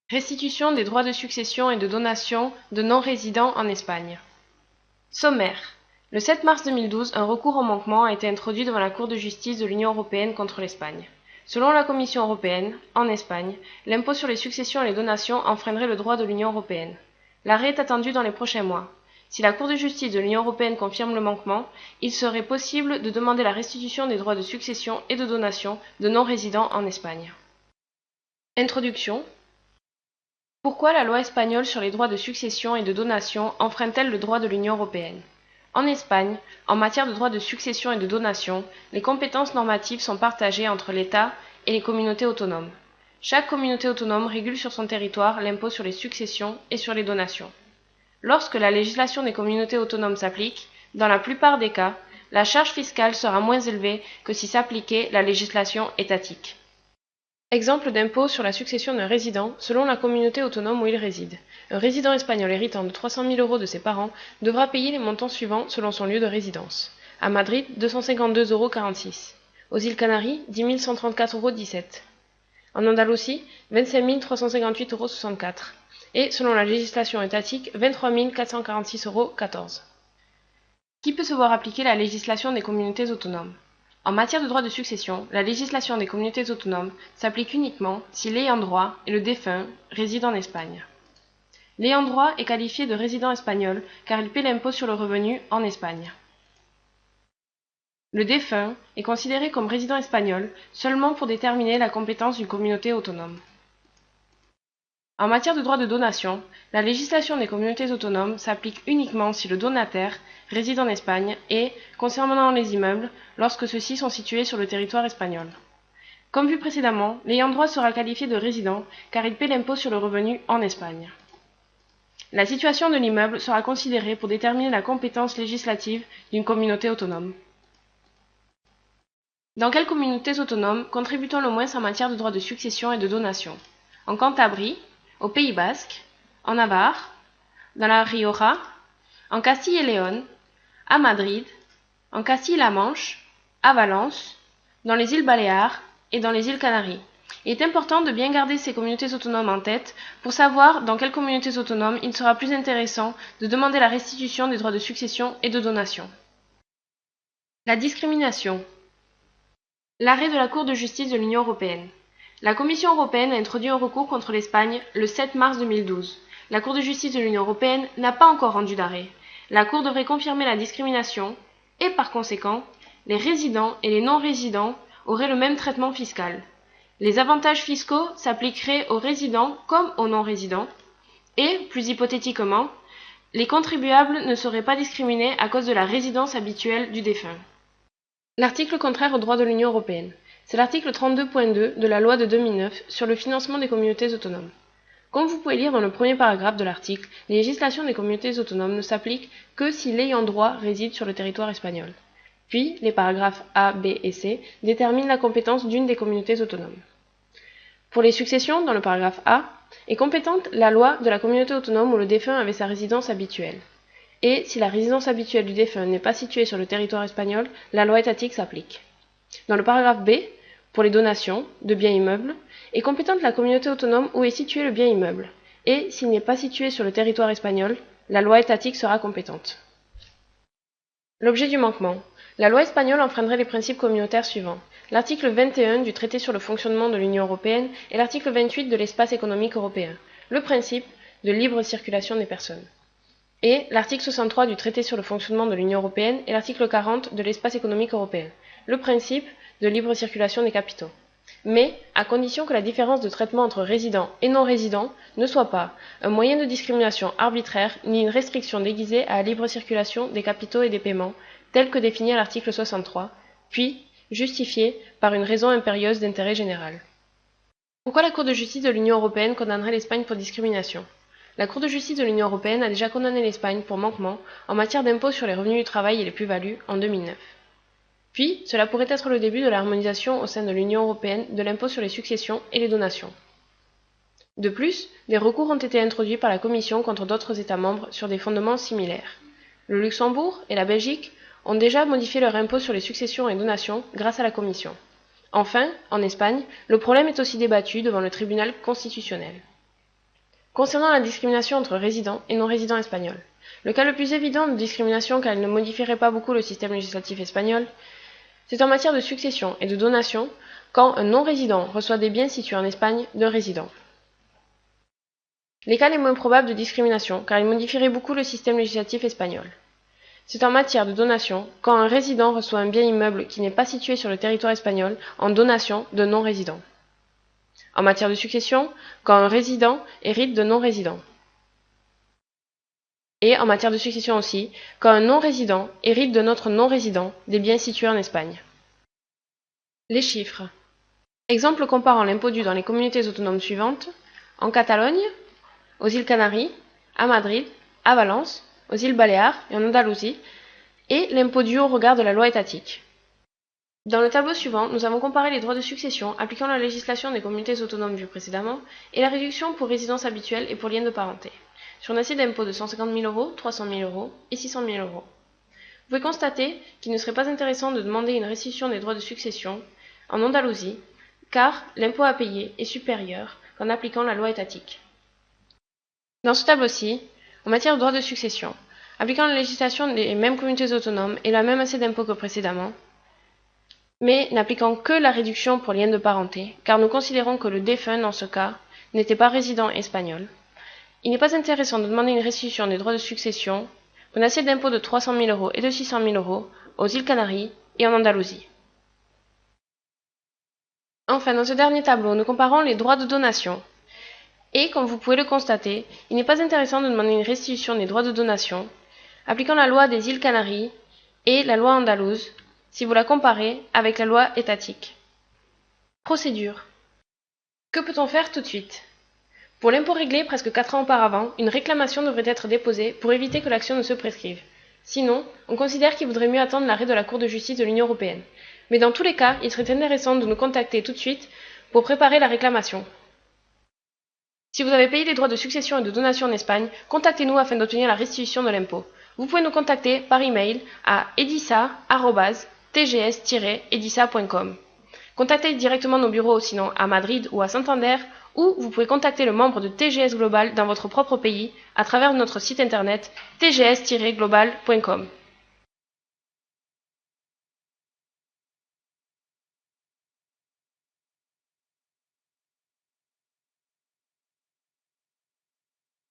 Restitution des droits de succession et de donation de non-résidents en Espagne. Sommaire. Le 7 mars 2012, un recours en manquement a été introduit devant la Cour de justice de l'Union européenne contre l'Espagne. Selon la Commission européenne, en Espagne, l'impôt sur les successions et les donations enfreindrait le droit de l'Union européenne. L'arrêt est attendu dans les prochains mois. Si la Cour de justice de l'Union européenne confirme le manquement, il serait possible de demander la restitution des droits de succession et de donation de non-résidents en Espagne. Introduction. Pourquoi la loi espagnole sur les droits de succession et de donation enfreint-elle le droit de l'Union européenne? En Espagne, en matière de droits de succession et de donation, les compétences normatives sont partagées entre l'État et les communautés autonomes. Chaque communauté autonome régule sur son territoire l'impôt sur les successions et sur les donations. Lorsque la législation des communautés autonomes s'applique, dans la plupart des cas, la charge fiscale sera moins élevée que si s'appliquait la législation étatique. Exemple d'impôt sur la succession d'un résident selon la communauté autonome où il réside. Un résident espagnol héritant de 300 000 € de ses parents devra payer les montants suivants selon son lieu de résidence. À Madrid, 252,46 €. Aux îles Canaries, 10 134,17 €. En Andalousie, 25 358,64 €. Et, selon la législation étatique, 23 446,14 €. Qui peut se voir appliquer la législation des communautés autonomes? En matière de droit de succession, la législation des communautés autonomes s'applique uniquement si l'ayant droit et le défunt résident en Espagne. L'ayant droit est qualifié de résident espagnol car il paie l'impôt sur le revenu en Espagne. Le défunt est considéré comme résident espagnol seulement pour déterminer la compétence d'une communauté autonome. En matière de droit de donation, la législation des communautés autonomes s'applique uniquement si le donataire réside en Espagne et, concernant les immeubles, lorsque ceux-ci sont situés sur le territoire espagnol. Comme vu précédemment, l'ayant droit sera qualifié de résident car il paie l'impôt sur le revenu en Espagne. La situation de l'immeuble sera considérée pour déterminer la compétence législative d'une communauté autonome. Dans quelles communautés autonomes contribue-t-on le moins en matière de droit de succession et de donation? En Cantabrie, au Pays Basque, en Navarre, dans la Rioja, en Castille et Léon, à Madrid, en Castille-La Manche, à Valence, dans les îles Baléares et dans les îles Canaries. Il est important de bien garder ces communautés autonomes en tête pour savoir dans quelles communautés autonomes il sera plus intéressant de demander la restitution des droits de succession et de donation. La discrimination. L'arrêt de la Cour de justice de l'Union européenne. La Commission européenne a introduit un recours contre l'Espagne le 7 mars 2012. La Cour de justice de l'Union européenne n'a pas encore rendu d'arrêt. La Cour devrait confirmer la discrimination et, par conséquent, les résidents et les non-résidents auraient le même traitement fiscal. Les avantages fiscaux s'appliqueraient aux résidents comme aux non-résidents et, plus hypothétiquement, les contribuables ne seraient pas discriminés à cause de la résidence habituelle du défunt. L'article contraire au droit de l'Union européenne. C'est l'article 32.2 de la loi de 2009 sur le financement des communautés autonomes. Comme vous pouvez lire dans le premier paragraphe de l'article, les législations des communautés autonomes ne s'appliquent que si l'ayant droit réside sur le territoire espagnol. Puis, les paragraphes A, B et C déterminent la compétence d'une des communautés autonomes. Pour les successions, dans le paragraphe A, est compétente la loi de la communauté autonome où le défunt avait sa résidence habituelle. Et, si la résidence habituelle du défunt n'est pas située sur le territoire espagnol, la loi étatique s'applique. Dans le paragraphe B, pour les donations de biens immeubles, est compétente la communauté autonome où est situé le bien immeuble, et s'il n'est pas situé sur le territoire espagnol, la loi étatique sera compétente. L'objet du manquement. La loi espagnole enfreindrait les principes communautaires suivants. L'article 21 du traité sur le fonctionnement de l'Union européenne et l'article 28 de l'espace économique européen, le principe de libre circulation des personnes. Et l'article 63 du traité sur le fonctionnement de l'Union européenne et l'article 40 de l'espace économique européen, le principe de libre circulation des capitaux. Mais à condition que la différence de traitement entre résidents et non-résidents ne soit pas un moyen de discrimination arbitraire ni une restriction déguisée à la libre circulation des capitaux et des paiements, tel que défini à l'article 63, puis justifié par une raison impérieuse d'intérêt général. Pourquoi la Cour de justice de l'Union européenne condamnerait l'Espagne pour discrimination? La Cour de justice de l'Union européenne a déjà condamné l'Espagne pour manquement en matière d'impôt sur les revenus du travail et les plus-values en 2009. Puis, cela pourrait être le début de l'harmonisation au sein de l'Union européenne de l'impôt sur les successions et les donations. De plus, des recours ont été introduits par la Commission contre d'autres États membres sur des fondements similaires. Le Luxembourg et la Belgique ont déjà modifié leur impôt sur les successions et donations grâce à la Commission. Enfin, en Espagne, le problème est aussi débattu devant le tribunal constitutionnel. Concernant la discrimination entre résidents et non-résidents espagnols, le cas le plus évident de discrimination car il ne modifierait pas beaucoup le système législatif espagnol, c'est en matière de succession et de donation quand un non-résident reçoit des biens situés en Espagne d'un résident. Les cas les moins probables de discrimination car ils modifieraient beaucoup le système législatif espagnol. C'est en matière de donation quand un résident reçoit un bien immeuble qui n'est pas situé sur le territoire espagnol en donation d'un non-résident. En matière de succession, quand un résident hérite de non-résident. Et en matière de succession aussi, quand un non-résident hérite de notre non-résident des biens situés en Espagne. Les chiffres. Exemple comparant l'impôt dû dans les communautés autonomes suivantes, en Catalogne, aux îles Canaries, à Madrid, à Valence, aux îles Baléares et en Andalousie, et l'impôt dû au regard de la loi étatique. Dans le tableau suivant, nous avons comparé les droits de succession appliquant la législation des communautés autonomes vues précédemment et la réduction pour résidence habituelle et pour lien de parenté, sur un assiette d'impôt de 150 000 €, 300 000 € et 600 000 €. Vous pouvez constater qu'il ne serait pas intéressant de demander une restitution des droits de succession en Andalousie, car l'impôt à payer est supérieur qu'en appliquant la loi étatique. Dans ce tableau-ci, en matière de droits de succession, appliquant la législation des mêmes communautés autonomes et la même assiette d'impôt que précédemment, mais n'appliquant que la réduction pour lien de parenté, car nous considérons que le défunt, dans ce cas, n'était pas résident espagnol. Il n'est pas intéressant de demander une restitution des droits de succession d'une assiette d'impôt de 300 000 € et de 600 000 € aux îles Canaries et en Andalousie. Enfin, dans ce dernier tableau, nous comparons les droits de donation. Et, comme vous pouvez le constater, il n'est pas intéressant de demander une restitution des droits de donation, appliquant la loi des îles Canaries et la loi andalouse, si vous la comparez avec la loi étatique. Procédure. Que peut-on faire tout de suite? Pour l'impôt réglé presque 4 ans auparavant, une réclamation devrait être déposée pour éviter que l'action ne se prescrive. Sinon, on considère qu'il vaudrait mieux attendre l'arrêt de la Cour de justice de l'Union européenne. Mais dans tous les cas, il serait intéressant de nous contacter tout de suite pour préparer la réclamation. Si vous avez payé les droits de succession et de donation en Espagne, contactez-nous afin d'obtenir la restitution de l'impôt. Vous pouvez nous contacter par email à edisa@tgs-edisa.com. Contactez directement nos bureaux sinon à Madrid ou à Santander, ou vous pouvez contacter le membre de TGS Global dans votre propre pays à travers notre site internet tgs-global.com.